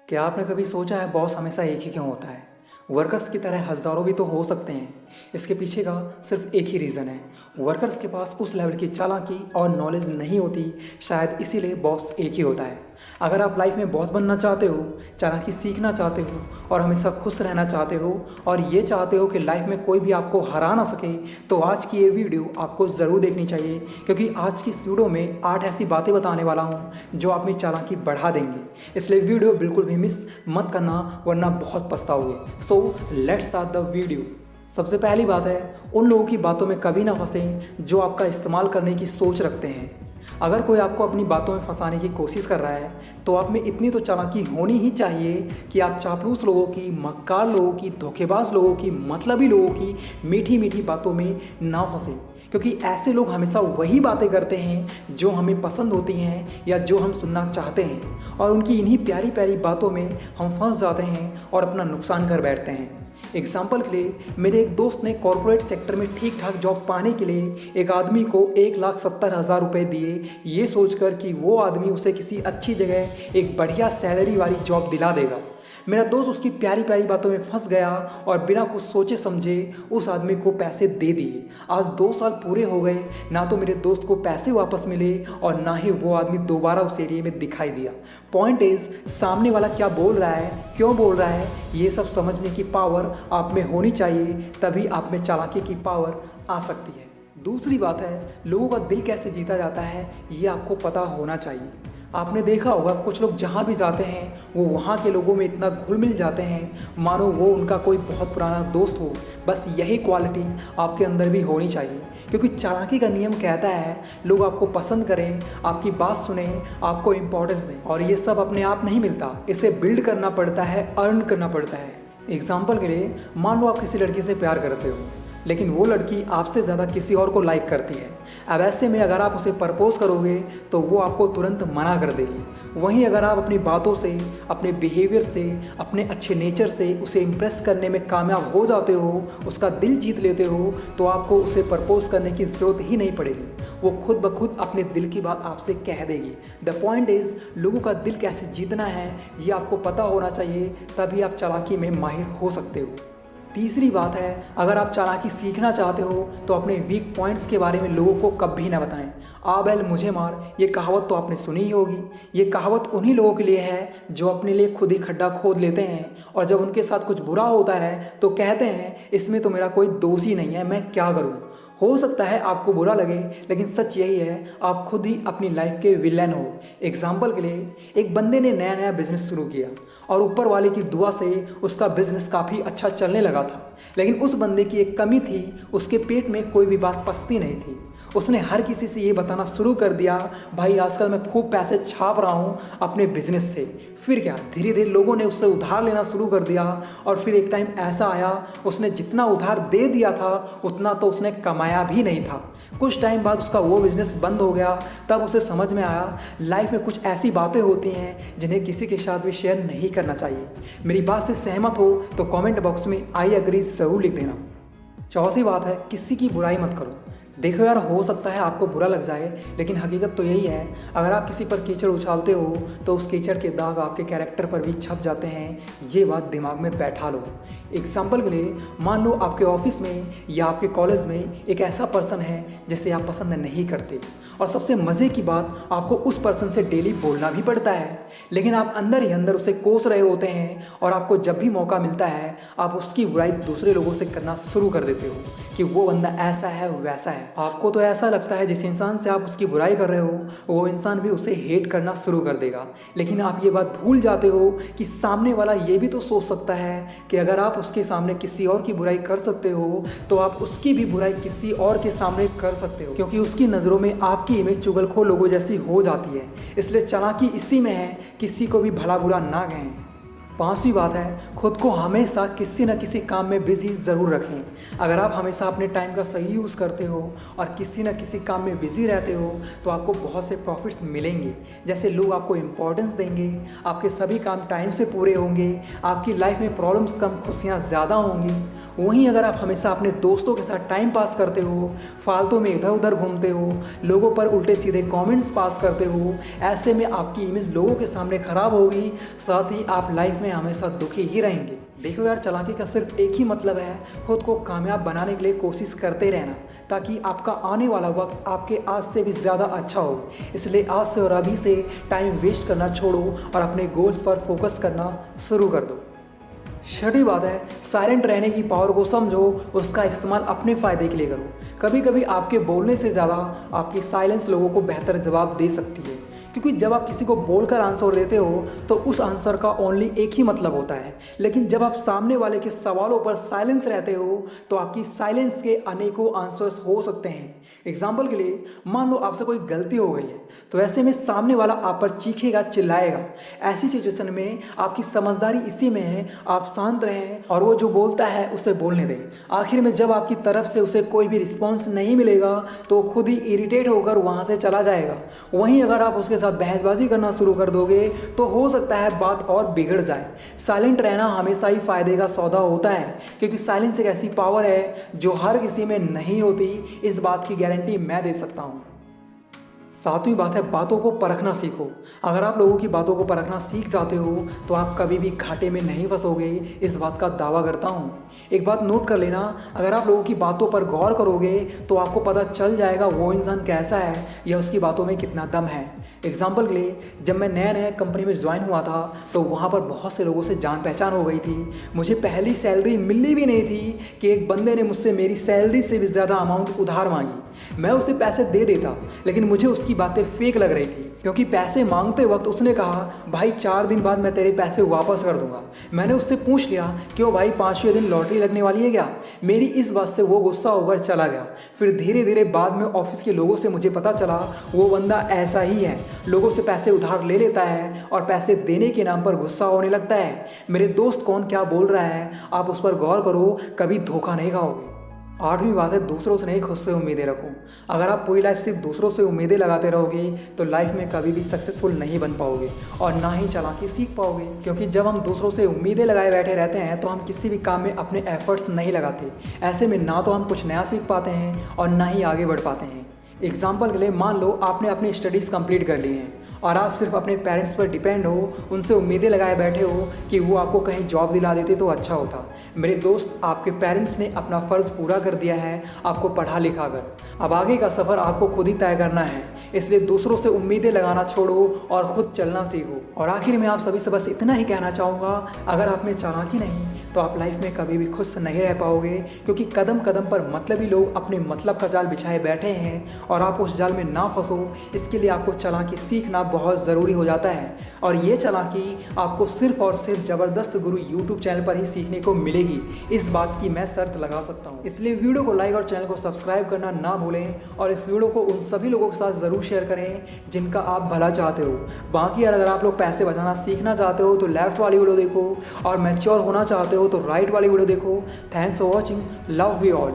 क्या आपने कभी सोचा है बॉस हमेशा एक ही क्यों होता है? वर्कर्स की तरह हज़ारों भी तो हो सकते हैं। इसके पीछे का सिर्फ एक ही रीज़न है। वर्कर्स के पास उस लेवल की चालाकी और नॉलेज नहीं होती, शायद इसीलिए बॉस एक ही होता है। अगर आप लाइफ में बॉस बनना चाहते हो, चालाकी सीखना चाहते हो और हमेशा खुश रहना चाहते हो और ये चाहते हो कि लाइफ में कोई भी आपको हरा ना सके, तो आज की ये वीडियो आपको ज़रूर देखनी चाहिए, क्योंकि आज की इस वीडियो में 8 ऐसी बातें बताने वाला हूँ जो अपनी चालाकी बढ़ा देंगे। इसलिए वीडियो बिल्कुल भी मिस मत करना, वरना बहुत पछताओगे। So let's start the video. सबसे पहली बात है, उन लोगों की बातों में कभी ना फंसें जो आपका इस्तेमाल करने की सोच रखते हैं। अगर कोई आपको अपनी बातों में फंसाने की कोशिश कर रहा है, तो आप में इतनी तो चालाकी होनी ही चाहिए कि आप चापलूस लोगों की, मक्कार लोगों की, धोखेबाज लोगों की, मतलबी लोगों की मीठी मीठी बातों में ना फंसें। क्योंकि ऐसे लोग हमेशा वही बातें करते हैं जो हमें पसंद होती हैं या जो हम सुनना चाहते हैं, और उनकी इन्हीं प्यारी प्यारी बातों में हम फंस जाते हैं और अपना नुकसान कर बैठते हैं। एग्जाम्पल के लिए, मेरे एक दोस्त ने कॉरपोरेट सेक्टर में ठीक ठाक जॉब पाने के लिए एक आदमी को 1,70,000 रुपये दिए, ये सोचकर कि वो आदमी उसे किसी अच्छी जगह एक बढ़िया सैलरी वाली जॉब दिला देगा। मेरा दोस्त उसकी प्यारी प्यारी बातों में फंस गया और बिना कुछ सोचे समझे उस आदमी को पैसे दे दिए। आज 2 साल पूरे हो गए, ना तो मेरे दोस्त को पैसे वापस मिले और ना ही वो आदमी दोबारा उस एरिए में दिखाई दिया। पॉइंट इज, सामने वाला क्या बोल रहा है, क्यों बोल रहा है, ये सब समझने की पावर आप में होनी चाहिए, तभी आप में चालाकी की पावर आ सकती है। दूसरी बात है, लोगों का दिल कैसे जीता जाता है ये आपको पता होना चाहिए। आपने देखा होगा, कुछ लोग जहाँ भी जाते हैं वो वहाँ के लोगों में इतना घुल मिल जाते हैं मानो वो उनका कोई बहुत पुराना दोस्त हो। बस यही क्वालिटी आपके अंदर भी होनी चाहिए, क्योंकि चालाकी का नियम कहता है लोग आपको पसंद करें, आपकी बात सुने, आपको इम्पोर्टेंस दें। और ये सब अपने आप नहीं मिलता, इसे बिल्ड करना पड़ता है, अर्न करना पड़ता है। एग्जाम्पल के लिए, मान लो आप किसी लड़की से प्यार करते हो, लेकिन वो लड़की आपसे ज़्यादा किसी और को लाइक करती है। अब ऐसे में अगर आप उसे प्रपोज करोगे तो वो आपको तुरंत मना कर देगी। वहीं अगर आप अपनी बातों से, अपने बिहेवियर से, अपने अच्छे नेचर से उसे इम्प्रेस करने में कामयाब हो जाते हो, उसका दिल जीत लेते हो, तो आपको उसे प्रपोज करने की ज़रूरत ही नहीं पड़ेगी। वो खुद ब खुद अपने दिल की बात आपसे कह देगी। द पॉइंट इज़, लोगों का दिल कैसे जीतना है ये आपको पता होना चाहिए, तभी आप चालाकी में माहिर हो सकते हो। तीसरी बात है, अगर आप चालाकी सीखना चाहते हो तो अपने वीक पॉइंट्स के बारे में लोगों को कभी ना बताएं। आ बैल मुझे मार, ये कहावत तो आपने सुनी ही होगी। ये कहावत उन्हीं लोगों के लिए है जो अपने लिए खुद ही खड्डा खोद लेते हैं, और जब उनके साथ कुछ बुरा होता है तो कहते हैं इसमें तो मेरा कोई दोष ही नहीं है, मैं क्या करूँ। हो सकता है आपको बुरा लगे, लेकिन सच यही है, आप खुद ही अपनी लाइफ के विलेन हो। एग्जाम्पल के लिए, एक बंदे ने नया नया बिजनेस शुरू किया और ऊपर वाले की दुआ से उसका बिजनेस काफ़ी अच्छा चलने लगा था। लेकिन उस बंदे की एक कमी थी, उसके पेट में कोई भी बात पचती नहीं थी। उसने हर किसी से ये बताना शुरू कर दिया, भाई आजकल मैं खूब पैसे छाप रहा हूँ अपने बिजनेस से। फिर क्या, धीरे धीरे लोगों ने उससे उधार लेना शुरू कर दिया, और फिर एक टाइम ऐसा आया, उसने जितना उधार दे दिया था उतना तो उसने कमाया भी नहीं था। कुछ टाइम बाद उसका वो बिजनेस बंद हो गया। तब उसे समझ में आया लाइफ में कुछ ऐसी बातें होती हैं जिन्हें किसी के साथ भी शेयर नहीं करना चाहिए। मेरी बात से सहमत हो तो कमेंट बॉक्स में आई एग्री ज़रूर लिख देना। चौथी बात है, किसी की बुराई मत करो। देखो यार, हो सकता है आपको बुरा लग जाए, लेकिन हकीकत तो यही है, अगर आप किसी पर कीचड़ उछालते हो तो उस कीचड़ के दाग आपके कैरेक्टर पर भी छप जाते हैं। ये बात दिमाग में बैठा लो। एग्जाम्पल के लिए, मान लो आपके ऑफिस में या आपके कॉलेज में एक ऐसा पर्सन है जिसे आप पसंद नहीं करते, और सबसे मज़े की बात, आपको उस पर्सन से डेली बोलना भी पड़ता है, लेकिन आप अंदर ही अंदर उसे कोस रहे होते हैं, और आपको जब भी मौका मिलता है आप उसकी बुराई दूसरे लोगों से करना शुरू कर देते हो कि वो बंदा ऐसा है, वैसा है। आपको तो ऐसा लगता है जिस इंसान से आप उसकी बुराई कर रहे हो वो इंसान भी उसे हेट करना शुरू कर देगा, लेकिन आप ये बात भूल जाते हो कि सामने वाला ये भी तो सोच सकता है कि अगर आप उसके सामने किसी और की बुराई कर सकते हो तो आप उसकी भी बुराई किसी और के सामने कर सकते हो, क्योंकि उसकी नज़रों में आपकी इमेज चुगलखोर लोगों जैसी हो जाती है। इसलिए चालाकी इसी में है, किसी को भी भला बुरा ना कहें। पांचवी बात है, खुद को हमेशा किसी न किसी काम में बिजी ज़रूर रखें। अगर आप हमेशा अपने टाइम का सही यूज़ करते हो और किसी न किसी काम में बिजी रहते हो तो आपको बहुत से प्रॉफिट्स मिलेंगे। जैसे लोग आपको इम्पोर्टेंस देंगे, आपके सभी काम टाइम से पूरे होंगे, आपकी लाइफ में प्रॉब्लम्स कम, खुशियाँ ज़्यादा होंगी। वहीं अगर आप हमेशा अपने दोस्तों के साथ टाइम पास करते हो, फालतू में इधर उधर घूमते हो, लोगों पर उल्टे सीधे कमेंट्स पास करते हो, ऐसे में आपकी इमेज लोगों के सामने ख़राब होगी, साथ ही आप लाइफ में हमेशा दुखी ही रहेंगे। देखो यार, चालाकी का सिर्फ एक ही मतलब है, खुद को कामयाब बनाने के लिए कोशिश करते रहना, ताकि आपका आने वाला वक्त आपके आज से भी ज़्यादा अच्छा हो। इसलिए आज से और अभी से टाइम वेस्ट करना छोड़ो और अपने गोल्स पर फोकस करना शुरू कर दो। छठी बात है, साइलेंट रहने की पावर को समझो, उसका इस्तेमाल अपने फ़ायदे के लिए करो। कभी कभी आपके बोलने से ज़्यादा आपकी साइलेंस लोगों को बेहतर जवाब दे सकती है, क्योंकि जब आप किसी को बोलकर आंसर देते हो तो उस आंसर का ओनली एक ही मतलब होता है, लेकिन जब आप सामने वाले के सवालों पर साइलेंस रहते हो तो आपकी साइलेंस के अनेकों आंसर्स हो सकते हैं। एग्जाम्पल के लिए, मान लो आपसे कोई गलती हो गई है, तो ऐसे में सामने वाला आप पर चीखेगा, चिल्लाएगा। ऐसी सिचुएशन में आपकी समझदारी इसी में है, आप शांत रहें और वो जो बोलता है उसे बोलने दें। आखिर में जब आपकी तरफ से उसे कोई भी रिस्पॉन्स नहीं मिलेगा तो खुद ही इरिटेट होकर वहाँ से चला जाएगा। वहीं अगर आप उसके साथ बहसबाजी करना शुरू कर दोगे तो हो सकता है बात और बिगड़ जाए। साइलेंट रहना हमेशा ही फायदे का सौदा होता है, क्योंकि साइलेंस एक ऐसी पावर है जो हर किसी में नहीं होती। इस बात की गारंटी मैं दे सकता हूँ। सातवीं बात है, बातों को परखना सीखो। अगर आप लोगों की बातों को परखना सीख जाते हो तो आप कभी भी घाटे में नहीं फंसोगे, इस बात का दावा करता हूँ। एक बात नोट कर लेना, अगर आप लोगों की बातों पर गौर करोगे तो आपको पता चल जाएगा वो इंसान कैसा है या उसकी बातों में कितना दम है। एग्जाम्पल के लिए, जब मैं नया नया कंपनी में ज्वाइन हुआ था तो वहाँ पर बहुत से लोगों से जान पहचान हो गई थी। मुझे पहली सैलरी मिली भी नहीं थी कि एक बंदे ने मुझसे मेरी सैलरी से भी ज़्यादा अमाउंट उधार मांगी। मैं उसे पैसे दे देता, लेकिन मुझे उसकी बातें फेक लग रही थी, क्योंकि पैसे मांगते वक्त उसने कहा, भाई 4 दिन बाद मैं तेरे पैसे वापस कर दूंगा। मैंने उससे पूछ लिया, क्यों भाई 5वें दिन लॉटरी लगने वाली है क्या? मेरी इस बात से वो गुस्सा होकर चला गया। फिर धीरे धीरे बाद में ऑफिस के लोगों से मुझे पता चला वो बंदा ऐसा ही है, लोगों से पैसे उधार ले लेता है और पैसे देने के नाम पर गुस्सा होने लगता है। मेरे दोस्त कौन क्या बोल रहा है, आप उस पर गौर करो, कभी धोखा नहीं खाओगे। आठवीं बात है, दूसरों से नहीं, खुद से उम्मीदें रखो। अगर आप पूरी लाइफ सिर्फ दूसरों से उम्मीदें लगाते रहोगे तो लाइफ में कभी भी सक्सेसफुल नहीं बन पाओगे और ना ही चालाकी सीख पाओगे, क्योंकि जब हम दूसरों से उम्मीदें लगाए बैठे रहते हैं तो हम किसी भी काम में अपने एफर्ट्स नहीं लगाते। ऐसे में ना तो हम कुछ नया सीख पाते हैं और ना ही आगे बढ़ पाते हैं। एग्जाम्पल के लिए, मान लो आपने अपनी स्टडीज़ कंप्लीट कर ली हैं और आप सिर्फ अपने पेरेंट्स पर डिपेंड हो, उनसे उम्मीदें लगाए बैठे हो कि वो आपको कहीं जॉब दिला देते तो अच्छा होता। मेरे दोस्त, आपके पेरेंट्स ने अपना फ़र्ज़ पूरा कर दिया है आपको पढ़ा लिखा कर। अब आगे का सफ़र आपको खुद ही तय करना है, इसलिए दूसरों से उम्मीदें लगाना छोड़ो और ख़ुद चलना सीखो। और आखिर में आप सभी से बस इतना ही कहना चाहूँगा, अगर आप में चालाकी नहीं तो आप लाइफ में कभी भी खुश नहीं रह पाओगे, क्योंकि कदम कदम पर मतलबी लोग अपने मतलब का जाल बिछाए बैठे हैं और आप उस जाल में ना फंसो। इसके लिए आपको चालाकी सीखना बहुत ज़रूरी हो जाता है, और ये चालाकी आपको सिर्फ और सिर्फ ज़बरदस्त गुरु यूट्यूब चैनल पर ही सीखने को मिलेगी। इस बात की मैं शर्त लगा सकता हूँ। इसलिए वीडियो को लाइक और चैनल को सब्सक्राइब करना ना भूलें, और इस वीडियो को उन सभी लोगों के साथ ज़रूर शेयर करें जिनका आप भला चाहते हो। बाकी अगर आप लोग पैसे बचाना सीखना चाहते हो तो लेफ्ट वाली वीडियो देखो, और मैच्योर होना चाहते हो तो राइट वाली वीडियो देखो। Thanks for watching, love you all.